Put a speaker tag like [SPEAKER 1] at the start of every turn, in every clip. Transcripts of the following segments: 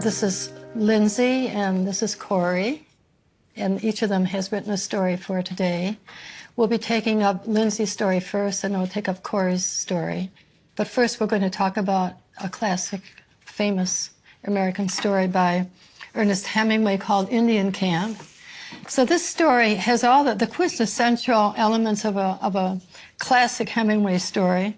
[SPEAKER 1] This is Lindsay and this is Corey, and each of them has written a story for today. We'll be taking up Lindsay's story first, and we'll take up Corey's story. But first, we're going to talk about a classic, famous American story by Ernest Hemingway called Indian Camp. So this story has all the quintessential elements of a classic Hemingway story.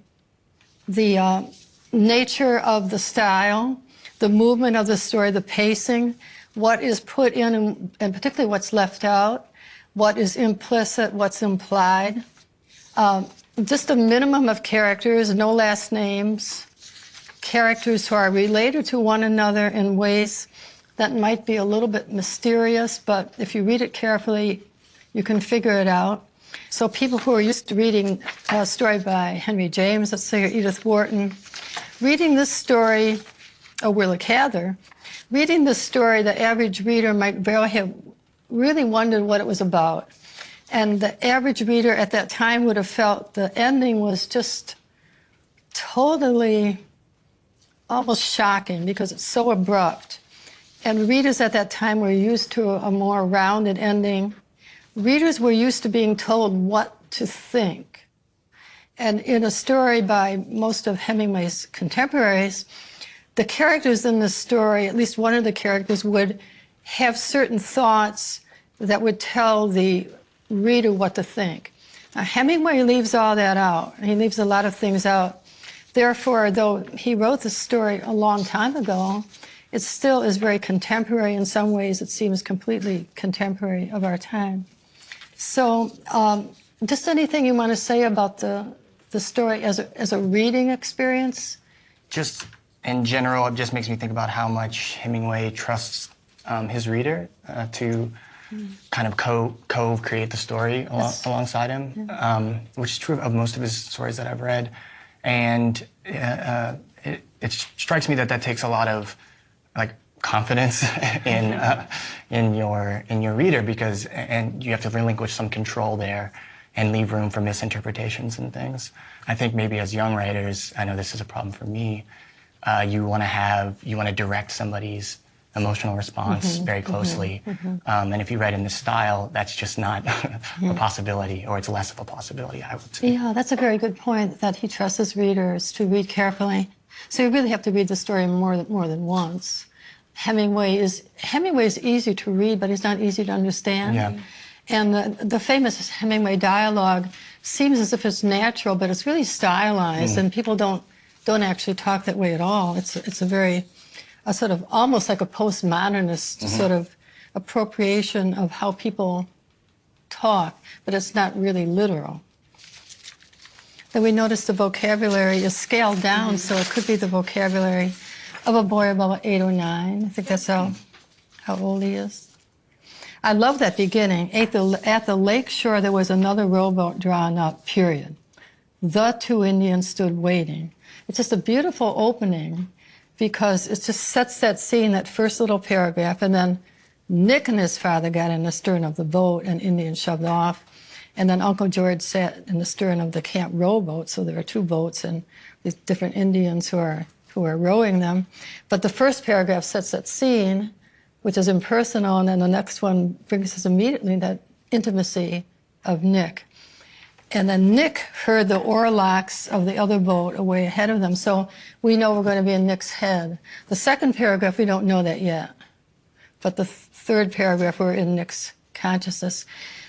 [SPEAKER 1] The nature of the style, the movement of the story, the pacing, what is put in and particularly what's left out, what is implicit, what's implied. Just a minimum of characters, no last names, characters who are related to one another in ways that might be a little bit mysterious, but if you read it carefully, you can figure it out. So people who are used to reading a story by Henry James, let's say, or Edith Wharton, reading this story, or Willa Cather, reading this story, the average reader might very have really wondered what it was about. And the average reader at that time would have felt the ending was just totally almost shocking because it's so abrupt. And readers at that time were used to a more rounded ending. Readers were used to being told what to think. And in a story by most of Hemingway's contemporaries, the characters in the story, at least one of the characters, would have certain thoughts that would tell the reader what to think. Now, Hemingway leaves all that out. He leaves a lot of things out. Therefore, though he wrote the story a long time ago, it still is very contemporary. In some ways, it seems completely contemporary of our time. So just anything you want to say about the story as a reading experience?
[SPEAKER 2] Just in general, it just makes me think about how much Hemingway trusts his reader to kind of co-create the story alongside him, which is true of most of his stories that I've read. And it strikes me that takes a lot of confidence in your reader, because you have to relinquish some control there and leave room for misinterpretations and things. I think maybe as young writers, I know this is a problem for me, you want to direct somebody's emotional response very closely. And if you write in this style, that's just not a possibility, or it's less of a possibility, I would say.
[SPEAKER 1] Yeah, that's a very good point, that he trusts his readers to read carefully. So you really have to read the story more than once. Hemingway is easy to read, but he's not easy to understand.
[SPEAKER 2] Yeah.
[SPEAKER 1] And the famous Hemingway dialogue seems as if it's natural, but it's really stylized, and people don't actually talk that way at all. It's a sort of almost like a postmodernist sort of appropriation of how people talk, but it's not really literal. Then we notice the vocabulary is scaled down, so it could be the vocabulary of a boy about 8 or 9. I think that's how old he is. I love that beginning. At the lake shore, there was another rowboat drawn up, period. The two Indians stood waiting. It's just a beautiful opening because it just sets that scene, that first little paragraph, and then Nick and his father got in the stern of the boat and Indians shoved off. And then Uncle George sat in the stern of the camp rowboat, so there are two boats and these different Indians who are rowing them. But the first paragraph sets that scene, which is impersonal, and then the next one brings us immediately that intimacy of Nick. And then Nick heard the oarlocks of the other boat away ahead of them, so we know we're going to be in Nick's head. The second paragraph, we don't know that yet. But the third paragraph, we're in Nick's consciousness.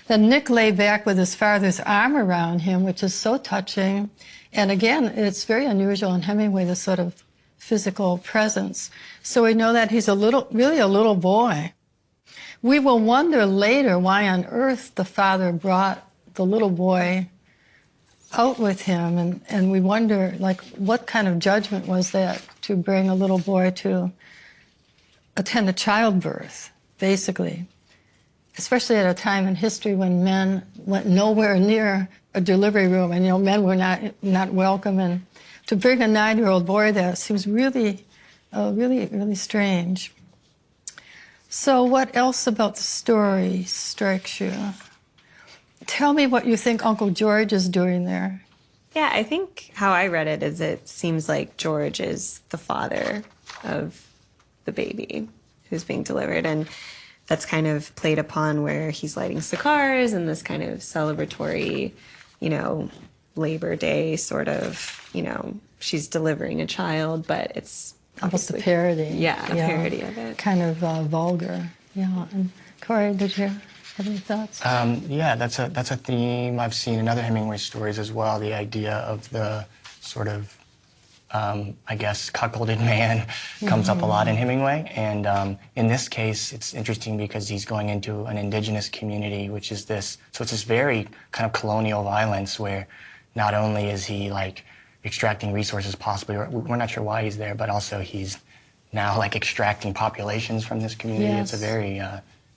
[SPEAKER 1] Then Nick lay back with his father's arm around him, which is so touching. And again, it's very unusual in Hemingway, this sort of physical presence. So we know that he's really a little boy. We will wonder later why on earth the father brought the little boy out with him, and we wonder, what kind of judgment was that to bring a little boy to attend a childbirth, basically, especially at a time in history when men went nowhere near a delivery room, and men were not welcome, and to bring a 9-year-old boy there seems really strange. So what else about the story strikes you? Tell me what you think Uncle George is doing there.
[SPEAKER 3] Yeah, I think how I read it is it seems like George is the father of the baby who's being delivered. And that's kind of played upon where he's lighting cigars and this kind of celebratory, you know, Labor Day sort of, you know, she's delivering a child, but it's
[SPEAKER 1] almost a parody.
[SPEAKER 3] Yeah, a parody of it.
[SPEAKER 1] Kind of vulgar. Yeah. And Corey, did you have any thoughts?
[SPEAKER 2] Yeah, that's a theme I've seen in other Hemingway stories as well. The idea of the sort of I guess, cuckolded man comes up a lot in Hemingway. And in this case, it's interesting because he's going into an indigenous community, which is this, so it's this very kind of colonial violence where not only is he like extracting resources possibly, or we're not sure why he's there, but also he's now like extracting populations from this community.
[SPEAKER 1] Yes.
[SPEAKER 2] It's a very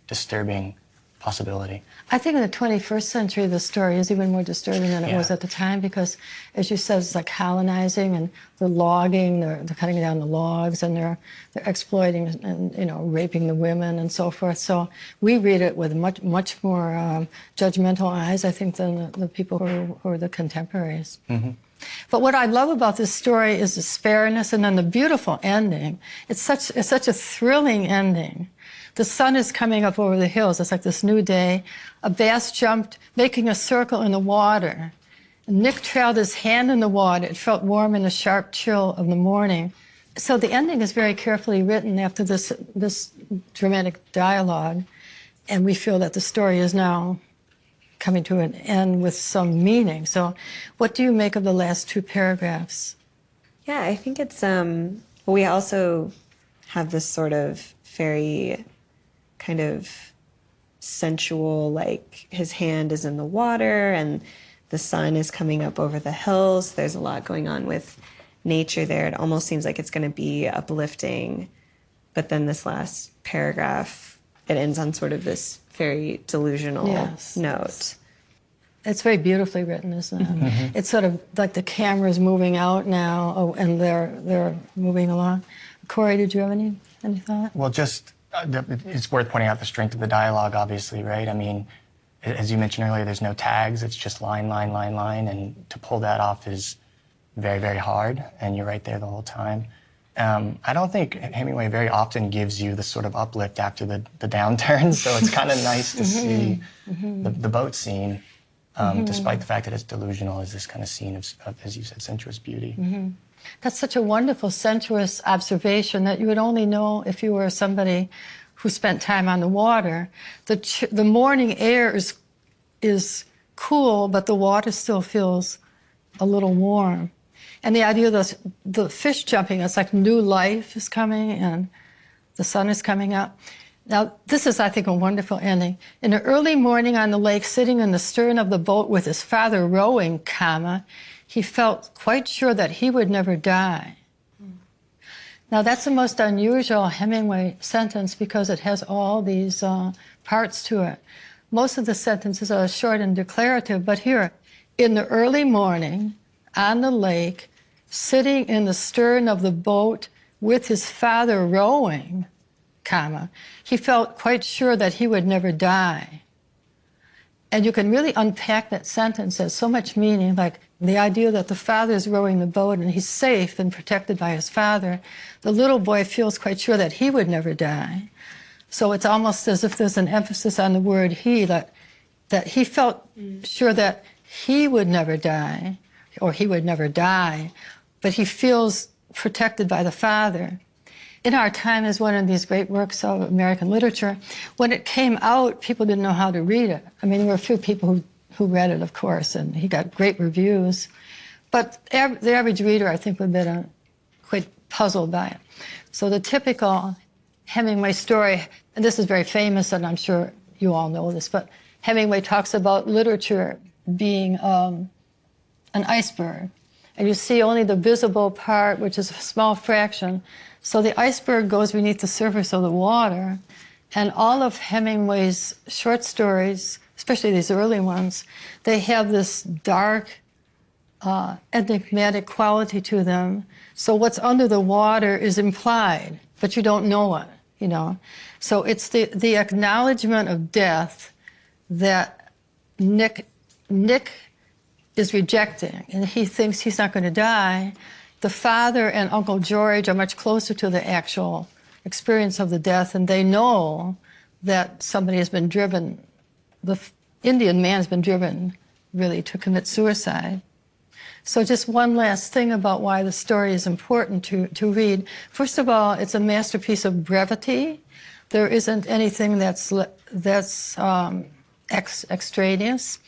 [SPEAKER 2] disturbing possibility.
[SPEAKER 1] I think in the 21st century, the story is even more disturbing than it was at the time because, as you said, it's like colonizing and the logging, they're cutting down the logs and they're exploiting and, you know, raping the women and so forth. So we read it with much more judgmental eyes, I think, than the people who are the contemporaries. Mm-hmm. But what I love about this story is the spareness and then the beautiful ending. It's such a thrilling ending. The sun is coming up over the hills. It's like this new day. A bass jumped, making a circle in the water. Nick trailed his hand in the water. It felt warm in the sharp chill of the morning. So the ending is very carefully written after this dramatic dialogue. And we feel that the story is now coming to an end with some meaning. So what do you make of the last two paragraphs?
[SPEAKER 3] Yeah, I think it's, we also have this sort of very kind of sensual, like his hand is in the water and the sun is coming up over the hills. There's a lot going on with nature there. It almost seems like it's going to be uplifting. But then this last paragraph, it ends on sort of this very delusional note.
[SPEAKER 1] It's very beautifully written, isn't it? Mm-hmm. It's sort of like the camera's moving out now, and they're moving along. Corey, did you have any thought?
[SPEAKER 2] Well, just it's worth pointing out the strength of the dialogue, obviously, right? I mean, as you mentioned earlier, there's no tags. It's just line, line, line, line, and to pull that off is very, very hard, and you're right there the whole time. I don't think Hemingway very often gives you the sort of uplift after the downturn, so it's kind of nice to see the boat scene, despite the fact that it's delusional, is this kind of scene of, as you said, sensuous beauty. Mm-hmm.
[SPEAKER 1] That's such a wonderful, sensuous observation that you would only know if you were somebody who spent time on the water. The morning air is cool, but the water still feels a little warm. And the idea of the fish jumping, it's like new life is coming and the sun is coming up. Now, this is, I think, a wonderful ending. In the early morning on the lake, sitting in the stern of the boat with his father rowing, he felt quite sure that he would never die. Now, that's the most unusual Hemingway sentence because it has all these parts to it. Most of the sentences are short and declarative, but here, in the early morning, on the lake, sitting in the stern of the boat with his father rowing, he felt quite sure that he would never die. And you can really unpack that sentence. There's so much meaning, like the idea that the father is rowing the boat and he's safe and protected by his father. The little boy feels quite sure that he would never die. So it's almost as if there's an emphasis on the word he, that he felt sure that he would never die, or he would never die, but he feels protected by the father. In Our Time is one of these great works of American literature. When it came out, people didn't know how to read it. I mean, there were a few people who read it, of course, and he got great reviews. But the average reader, I think, would have been quite puzzled by it. So the typical Hemingway story, and this is very famous, and I'm sure you all know this, but Hemingway talks about literature being an iceberg. And you see only the visible part, which is a small fraction. So the iceberg goes beneath the surface of the water, and all of Hemingway's short stories, especially these early ones, they have this dark, enigmatic quality to them. So what's under the water is implied, but you don't know it, you know. So it's the acknowledgement of death that Nick is rejecting, and he thinks he's not going to die. The father and Uncle George are much closer to the actual experience of the death, and they know that somebody has been driven, the Indian man has been driven really to commit suicide. So just one last thing about why the story is important to read. First of all, it's a masterpiece of brevity. There isn't anything that's extraneous.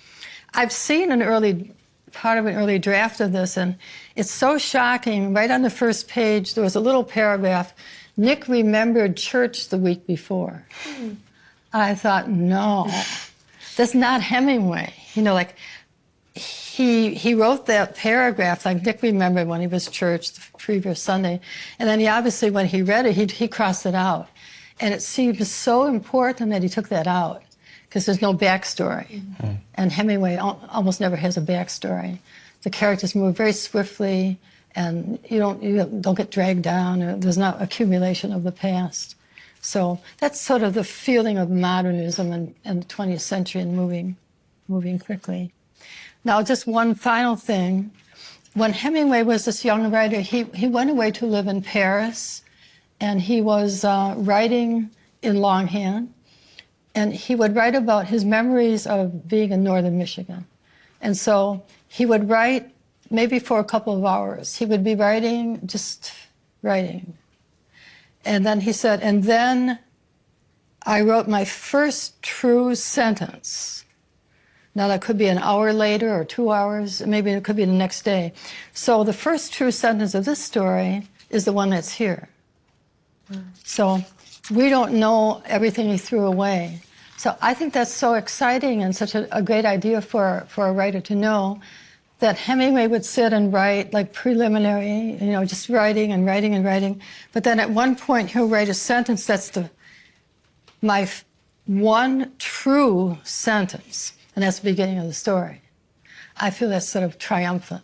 [SPEAKER 1] I've seen part of an early draft of this, and it's so shocking. Right on the first page, there was a little paragraph, Nick remembered church the week before. I thought, no, that's not Hemingway. You know, like, he wrote that paragraph, like Nick remembered when he was church the previous Sunday, and then he obviously, when he read it, he crossed it out. And it seemed so important that he took that out, because there's no backstory. Mm-hmm. And Hemingway almost never has a backstory. The characters move very swiftly, and you don't get dragged down. There's not accumulation of the past. So that's sort of the feeling of modernism and the 20th century and moving quickly. Now, just one final thing. When Hemingway was this young writer, he went away to live in Paris, and he was writing in longhand. And he would write about his memories of being in northern Michigan. And so he would write maybe for a couple of hours. He would be writing, just writing. And then he said, and then I wrote my first true sentence. Now that could be an hour later or 2 hours, maybe it could be the next day. So the first true sentence of this story is the one that's here. So we don't know everything he threw away. So I think that's so exciting and such a great idea for a writer to know that Hemingway would sit and write like preliminary, just writing and writing and writing. But then at one point he'll write a sentence that's my one true sentence, and that's the beginning of the story. I feel that's sort of triumphant.